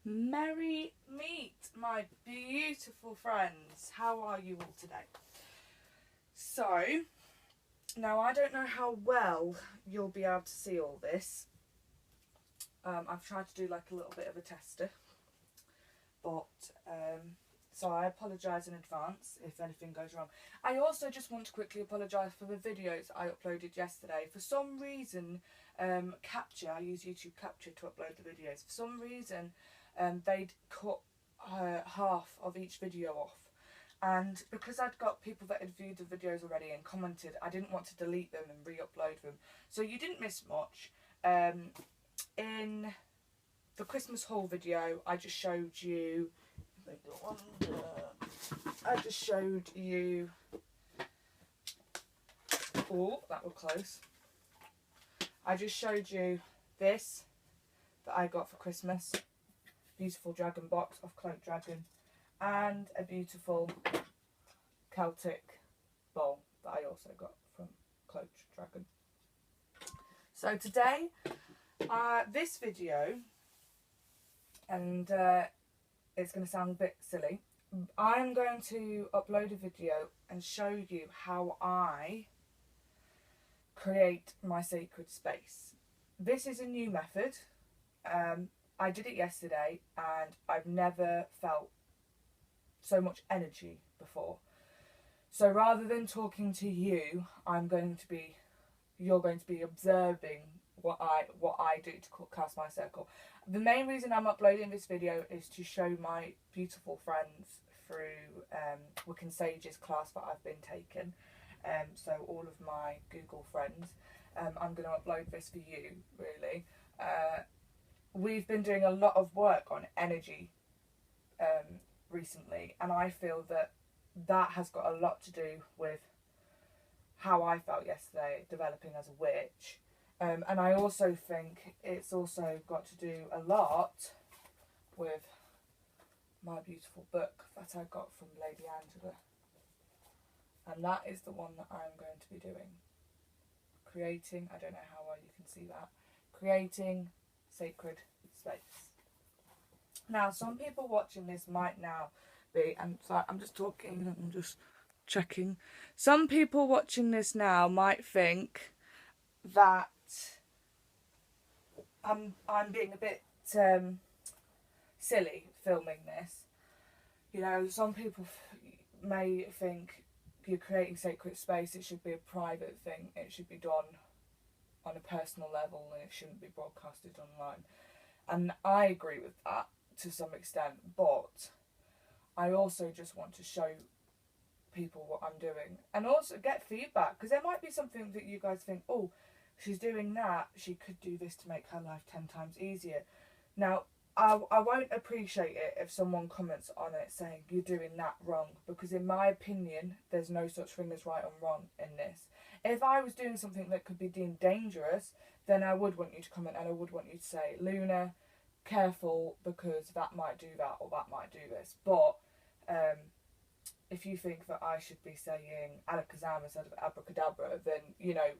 Merry meet, my beautiful friends. How are you all today? So, now I don't know how well you'll be able to see all this. I've tried to do like a little bit of a tester, but so I apologise in advance if anything goes wrong. I also just want to quickly apologise for the videos I uploaded yesterday. For some reason, Capture, I use YouTube Capture to upload the videos. For some reason, they'd cut half of each video off. And because I'd got people that had viewed the videos already and commented, I didn't want to delete them and re-upload them. So you didn't miss much. In the Christmas haul video, I just showed you... Oh, that was close. I just showed you this that I got for Christmas. Beautiful dragon box of Cloak Dragon. And a beautiful Celtic bowl that I also got from Cloak Dragon. So today, this video, and it's going to sound a bit silly, I'm going to upload a video and show you how I create my sacred space. This is a new method. I did it yesterday and I've never felt so much energy before. So rather than talking to you, you're going to be observing what I do to cast my circle. The main reason I'm uploading this video is to show my beautiful friends through Wiccan Sage's class that I've been taking. So all of my Google friends, I'm going to upload this for you, really. We've been doing a lot of work on energy recently, and I feel that has got a lot to do with how I felt yesterday developing as a witch. And I also think it's also got to do a lot with my beautiful book that I got from Lady Angela. And that is the one that I'm going to be doing. Creating, I don't know how well you can see that, creating sacred space. Now, some people watching this might now be, and so I'm just talking and I'm just checking. Some people watching this now might think that I'm being a bit silly filming this. You know, some people may think you're creating sacred space, it should be a private thing, it should be done on a personal level and it shouldn't be broadcasted online. And I agree with that to some extent, but I also just want to show people what I'm doing and also get feedback, because there might be something that you guys think, oh, she's doing that, she could do this to make her life 10 times easier. Now, I won't appreciate it if someone comments on it saying you're doing that wrong, because in my opinion there's no such thing as right and wrong in this. If I was doing something that could be deemed dangerous, then I would want you to comment and I would want you to say, Luna, careful, because that might do that or that might do this. But if you think that I should be saying alakazam instead of abracadabra, then, you know,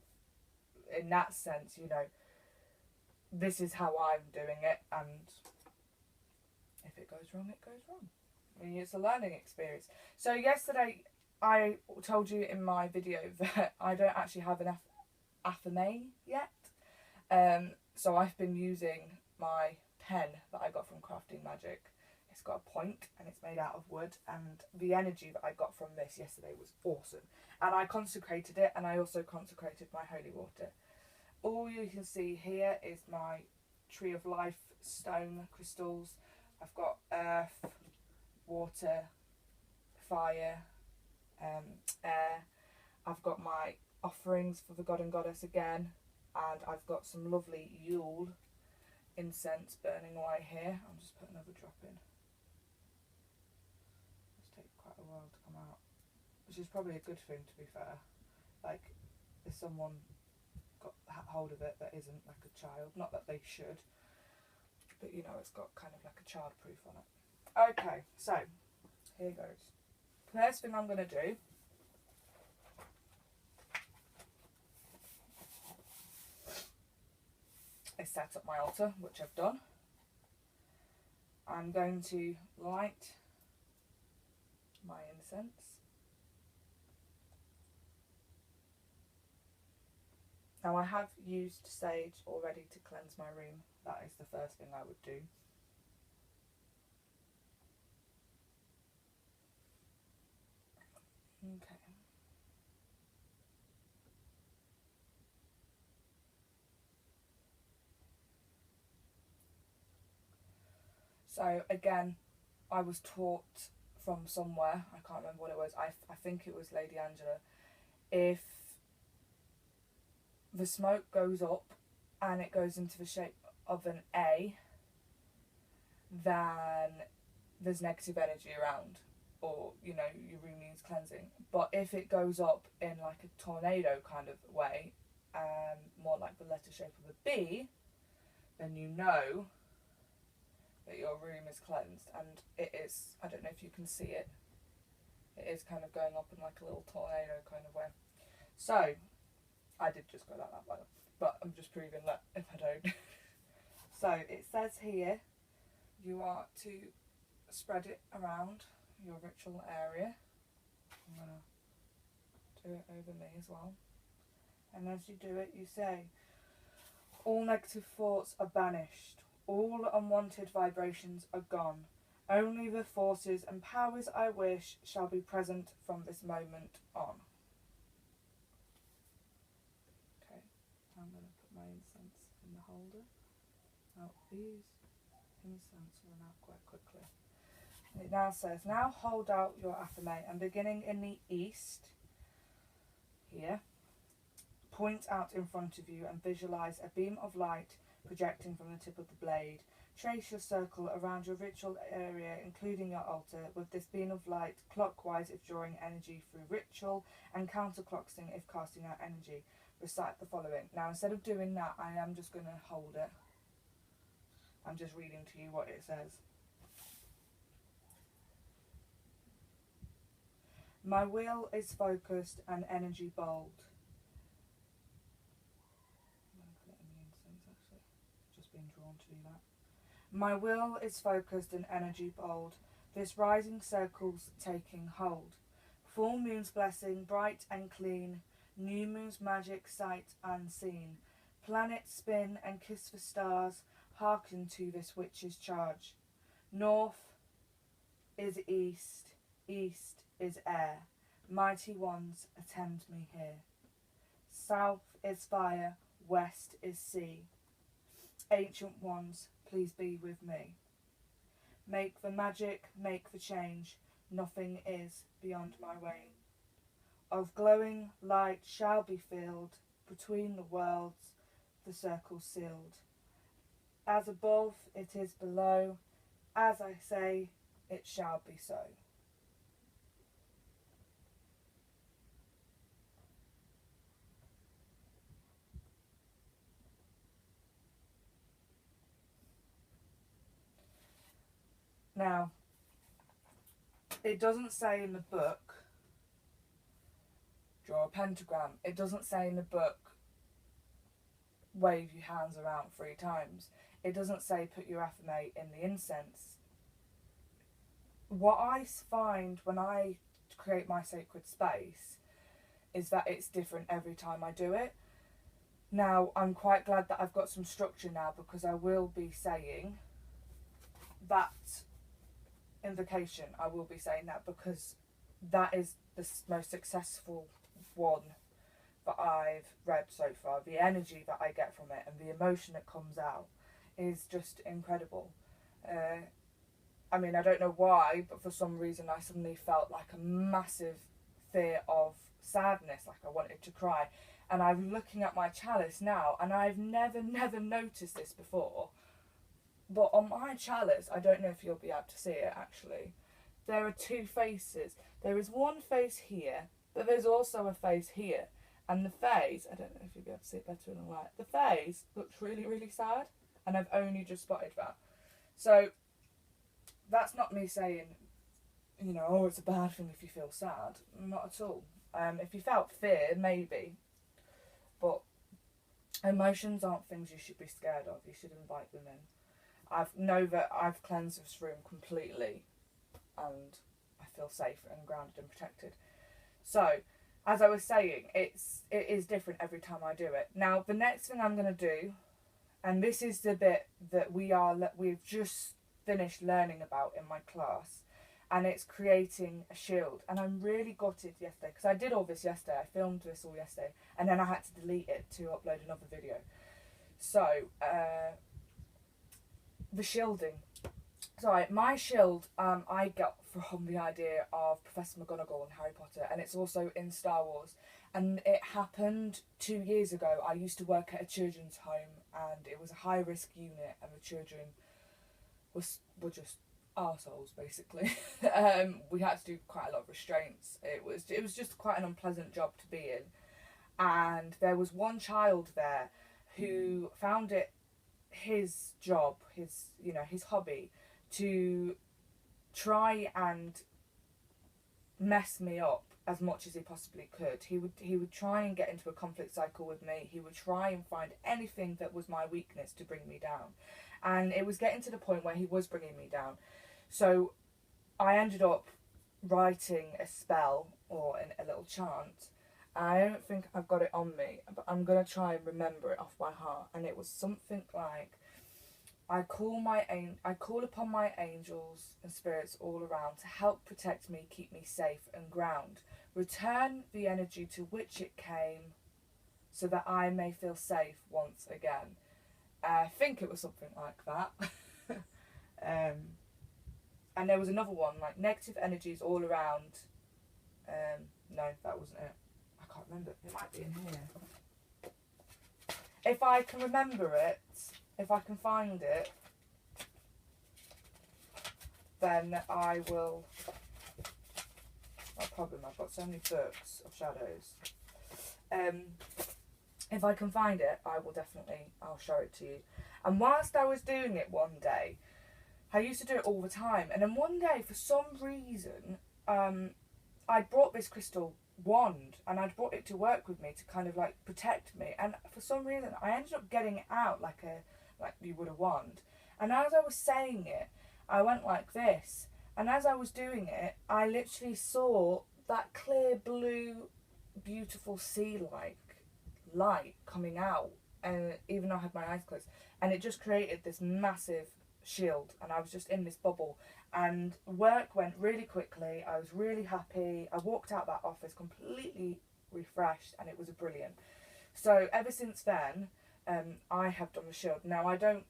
in that sense, you know, this is how I'm doing it, and if it goes wrong, it goes wrong. I mean, it's a learning experience. So yesterday I told you in my video that I don't actually have an affirmation yet. So I've been using my pen that I got from Crafting Magic. It's got a point and it's made out of wood, and the energy that I got from this yesterday was awesome. And I consecrated it, and I also consecrated my holy water. All you can see here is my Tree of Life stone crystals. I've got earth, water, fire, air. I've got my offerings for the god and goddess again, and I've got some lovely Yule incense burning away here. I'll just put another drop in. It's taken quite a while to come out, which is probably a good thing, to be fair. Like, if someone got hold of it that isn't like a child, not that they should, but you know, it's got kind of like a child proof on it. Okay, so here goes. First thing I'm going to do is set up my altar, which I've done. I'm going to light my incense. Now I have used sage already to cleanse my room. That is the first thing I would do. Okay. So again, I was taught from somewhere, I can't remember what it was, I think it was Lady Angela, if the smoke goes up and it goes into the shape of an A, then there's negative energy around, or, you know, your room needs cleansing. But if it goes up in like a tornado kind of way, more like the letter shape of a B, then you know that your room is cleansed. And it is, I don't know if you can see it, it is kind of going up in like a little tornado kind of way. So I did just go like that, by the way, but I'm just proving that if I don't. So it says here you are to spread it around your ritual area. I'm going to do it over me as well. And as you do it, you say, all negative thoughts are banished. All unwanted vibrations are gone. Only the forces and powers I wish shall be present from this moment on. Okay, I'm going to put my incense in the holder. Now these incense run out quite quickly. It now says, now hold out your affirmation and beginning in the east, here, point out in front of you and visualise a beam of light projecting from the tip of the blade. Trace your circle around your ritual area, including your altar, with this beam of light clockwise if drawing energy through ritual, and counterclocking if casting out energy. Recite the following. Now, instead of doing that, I am just going to hold it. I'm just reading to you what it says. My will is focused and energy bold. I'm going to put it in the incense, actually. Just been drawn to do that. My will is focused and energy bold. This rising circle's taking hold. Full moon's blessing, bright and clean. New moon's magic, sight unseen. Planets spin and kiss the stars. Hearken to this witch's charge. North is east, east is air. Mighty ones, attend me here. South is fire, west is sea. Ancient ones, please be with me. Make the magic, make the change. Nothing is beyond my way. Of glowing light shall be filled. Between the worlds, the circle sealed. As above, it is below. As I say, it shall be so. Now, it doesn't say in the book, draw a pentagram. It doesn't say in the book, wave your hands around 3 times. It doesn't say put your affirmate in the incense. What I find when I create my sacred space is that it's different every time I do it. Now, I'm quite glad that I've got some structure now, because I will be saying that invocation. I will be saying that because that is the most successful one that I've read so far. The energy that I get from it and the emotion that comes out is just incredible. I mean, I don't know why, but for some reason I suddenly felt like a massive fear of sadness, like I wanted to cry. And I'm looking at my chalice now, and I've never noticed this before. But on my chalice, I don't know if you'll be able to see it actually, there are 2 faces. There is one face here, but there's also a face here. And the face, I don't know if you'll be able to see it better in the light, the face looks really, really sad. And I've only just spotted that. So that's not me saying, you know, oh, it's a bad thing if you feel sad. Not at all. If you felt fear, maybe. But emotions aren't things you should be scared of. You should invite them in. know that I've cleansed this room completely, and I feel safe and grounded and protected. So, as I was saying, it is different every time I do it. Now, the next thing I'm going to do, and this is the bit that we've just finished learning about in my class, and it's creating a shield. And I'm really gutted yesterday, because I did all this yesterday. I filmed this all yesterday, and then I had to delete it to upload another video. So, the shielding. So my shield, I got from the idea of Professor McGonagall in Harry Potter, and it's also in Star Wars. And it happened 2 years ago. I used to work at a children's home, and it was a high-risk unit, and the children were just arseholes, basically. We had to do quite a lot of restraints. It was just quite an unpleasant job to be in. And there was one child there who found it his job, his hobby, to try and mess me up as much as he possibly could. He would try and get into a conflict cycle with me. He would try and find anything that was my weakness to bring me down. And it was getting to the point where he was bringing me down. So I ended up writing a spell or a little chant. I don't think I've got it on me, but I'm going to try and remember it off by heart. And it was something like, I call upon my angels and spirits all around to help protect me, keep me safe and ground. Return the energy to which it came, so that I may feel safe once again. I think it was something like that. And there was another one, like negative energies all around. No, that wasn't it. I can't remember. It might be in here. If I can remember it, if I can find it, then I will. No problem. I've got so many books of shadows. If I can find it, I'll show it to you. And whilst I was doing it one day, I used to do it all the time. And then one day, for some reason, I brought this crystal wand, and I'd brought it to work with me to kind of like protect me. And for some reason, I ended up getting it out like you would a wand. And as I was saying it, I went like this. And as I was doing it, I literally saw that clear blue, beautiful sea-like light coming out. And even though I had my eyes closed, and it just created this massive shield, and I was just in this bubble. And work went really quickly. I was really happy. I walked out that office completely refreshed, and it was brilliant. So ever since then, I have done the shield. Now I don't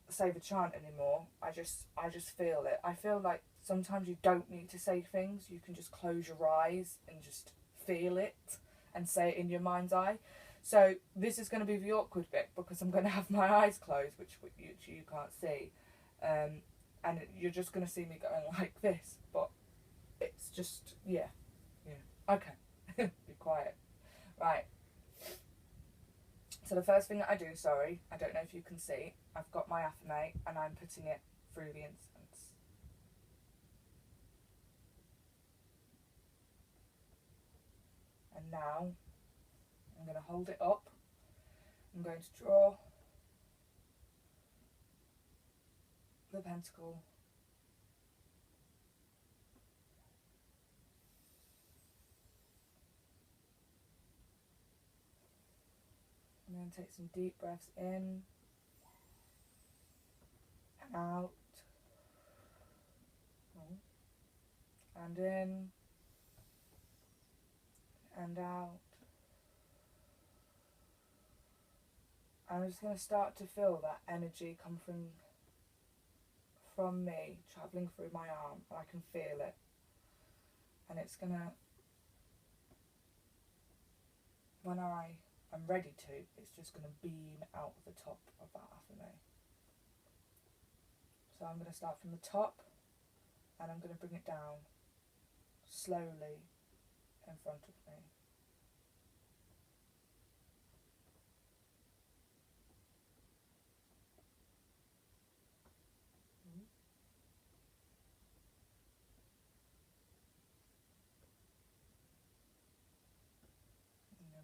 say the chant anymore. I just feel it. I feel like sometimes you don't need to say things. You can just close your eyes and just feel it and say it in your mind's eye. So this is going to be the awkward bit, because I'm going to have my eyes closed, which you can't see. And you're just going to see me going like this, but it's just, yeah. Okay, be quiet. Right. So the first thing that I do, sorry, I don't know if you can see, I've got my affirmate and I'm putting it through the incense. And now I'm going to hold it up. I'm going to draw the pentacle. I'm going to take some deep breaths in and out, and in and out. I'm just going to start to feel that energy come from me, travelling through my arm, and I can feel it. And it's going to, when I am ready to, it's just going to beam out the top of that affirmation. So I'm going to start from the top, and I'm going to bring it down slowly in front of me.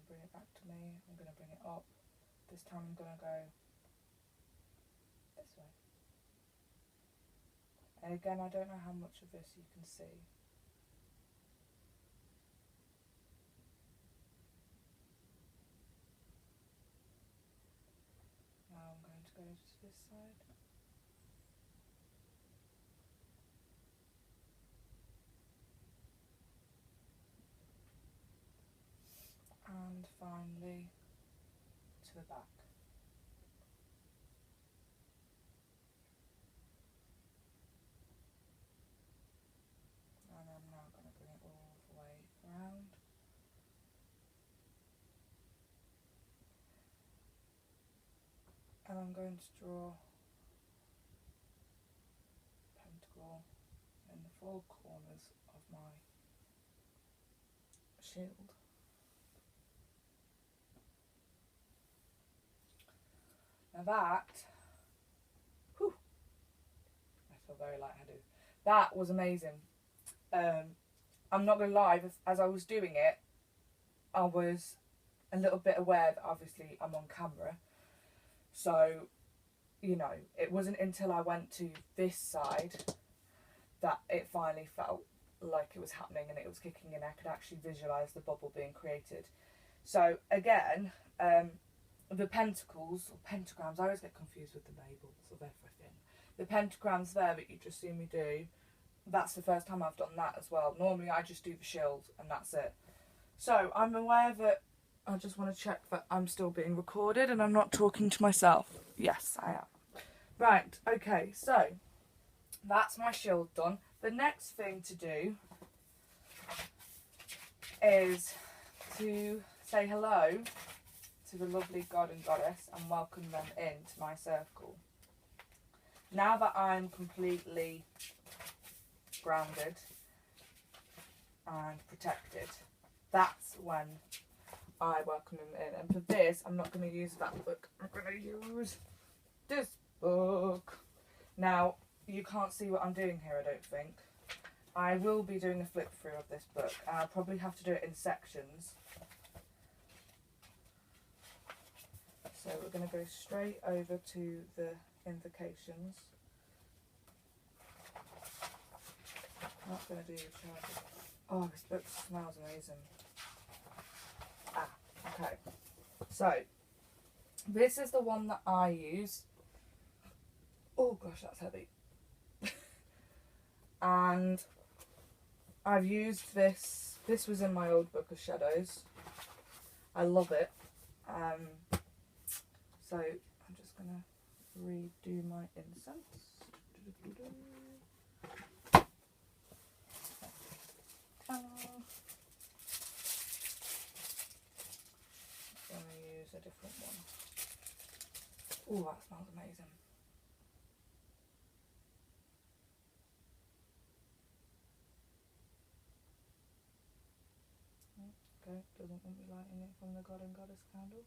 Bring it back to me. I'm going to bring it up. This time I'm going to go this way. Again, I don't know how much of this you can see. Now I'm going to go to this side. And finally to the back. And I'm now going to bring it all the way around. And I'm going to draw a pentacle in the four corners of my shield. Now that, whew, I feel very lightheaded. That was amazing. I'm not going to lie, as I was doing it, I was a little bit aware that obviously I'm on camera. So, you know, it wasn't until I went to this side that it finally felt like it was happening and it was kicking in. I could actually visualise the bubble being created. So, again, the pentacles, or pentagrams, I always get confused with the labels of everything. The pentagrams there that you just see me do, that's the first time I've done that as well. Normally I just do the shield and that's it. So I'm aware that, I just want to check that I'm still being recorded and I'm not talking to myself. Yes, I am. Right, okay, so that's my shield done. The next thing to do is to say hello to the lovely god and goddess and welcome them into my circle. Now that I'm completely grounded and protected, that's when I welcome them in. And for this, I'm not going to use that book. I'm going to use this book. Now, you can't see what I'm doing here, I don't think. I will be doing a flip through of this book, and I'll probably have to do it in sections. So we're going to go straight over to the invocations. I'm not going to do charges. Oh, this book smells amazing. Okay, so this is the one that I use. Oh gosh, that's heavy. And I've used this. This was in my old book of shadows. I love it. So I'm just gonna redo my incense. I'm going to use a different one. Oh, that smells amazing. Okay, doesn't want me lighting it from the god and goddess candle.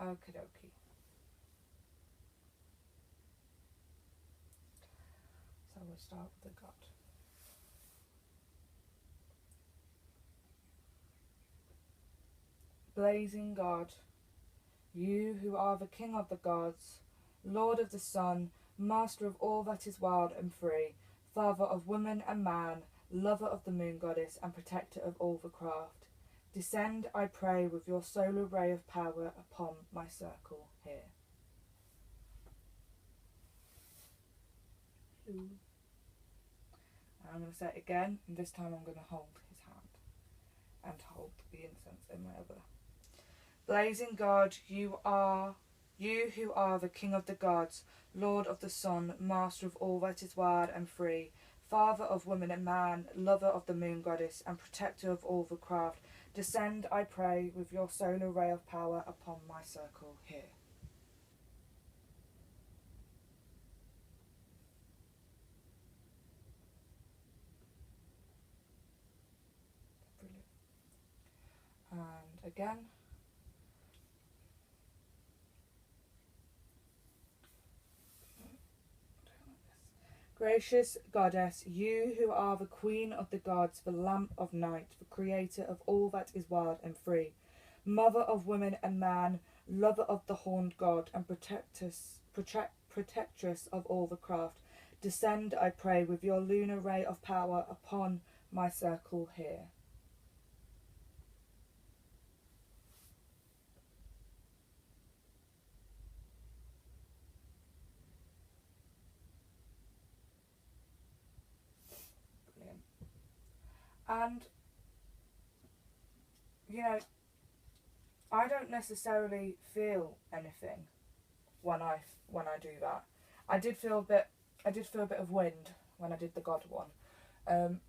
Okie dokie. So we'll start with the god. Blazing God, you who are the King of the gods, Lord of the sun, Master of all that is wild and free, Father of woman and man, Lover of the moon goddess and protector of all the craft, descend, I pray, with your solar ray of power upon my circle here. And I'm going to say it again, and this time I'm going to hold his hand and hold the incense in my other. Blazing God, you who are the King of the gods, Lord of the sun, Master of all that is wild and free, Father of woman and man, Lover of the moon goddess and protector of all the craft, descend, I pray, with your solar ray of power upon my circle here. Brilliant. And again. Gracious goddess, you who are the queen of the gods, the lamp of night, the creator of all that is wild and free, mother of women and man, lover of the horned god and protectress of all the craft, descend, I pray, with your lunar ray of power upon my circle here. Brilliant. And, you know, I don't necessarily feel anything when I do that. I did feel a bit of wind when I did the God one,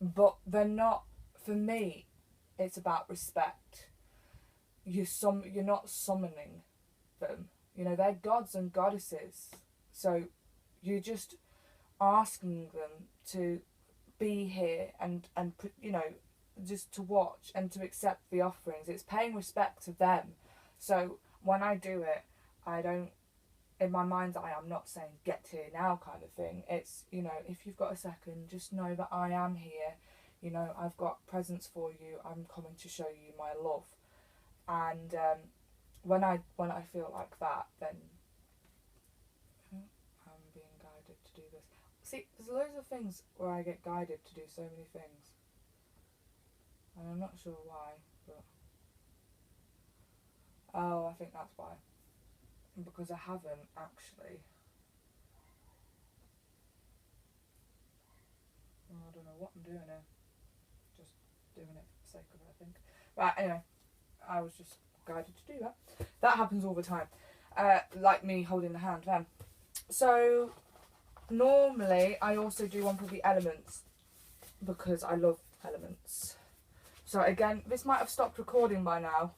but they're not, for me. It's about respect. You're not summoning them. You know, they're gods and goddesses, so you're just asking them to be here and you know, just to watch and to accept the offerings. It's paying respect to them. So when I do it, I don't, in my mind's eye, I'm not saying get here now kind of thing. It's, you know, if you've got a second, just know that I am here. You know, I've got presents for you. I'm coming to show you my love. And when I feel like that, then I'm being guided to do this. See, there's loads of things where I get guided to do so many things. And I'm not sure why, but... Oh, I think that's why. Because I haven't actually... Oh, I don't know what I'm doing here. Just doing it for the sake of it, I think. Right, anyway. I was just guided to do that. That happens all the time. Like me holding the hand then. So, normally I also do one for the elements. Because I love elements. So again, this might have stopped recording by now.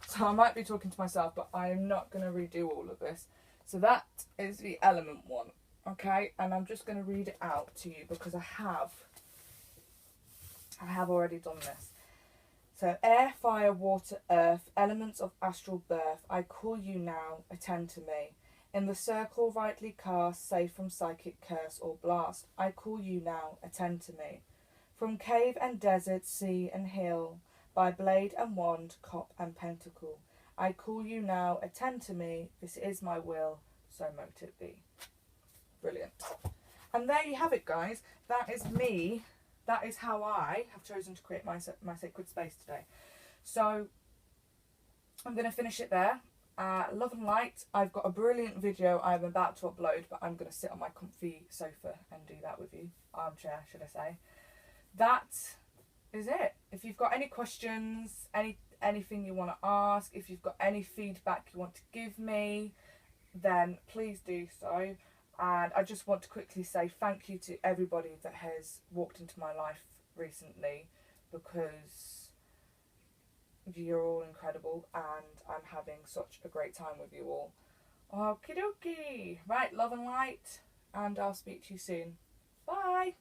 So I might be talking to myself, but I am not going to redo all of this. So that is the element one. Okay, and I'm just going to read it out to you because I have already done this. So, air, fire, water, earth, elements of astral birth, I call you now, attend to me. In the circle rightly cast, safe from psychic curse or blast, I call you now, attend to me. From cave and desert, sea and hill, by blade and wand, cup and pentacle, I call you now, attend to me, this is my will, so mote it be. Brilliant. And there you have it, guys. That is me. That is how I have chosen to create my sacred space today. So I'm going to finish it there. Love and light. I've got a brilliant video I'm about to upload, but I'm going to sit on my comfy sofa and do that with you. Armchair, should I say. That is it. If you've got any questions, anything you want to ask, if you've got any feedback you want to give me, then please do so. And I just want to quickly say thank you to everybody that has walked into my life recently, because you're all incredible and I'm having such a great time with you all. Okie dokie. Right, love and light, and I'll speak to you soon. Bye.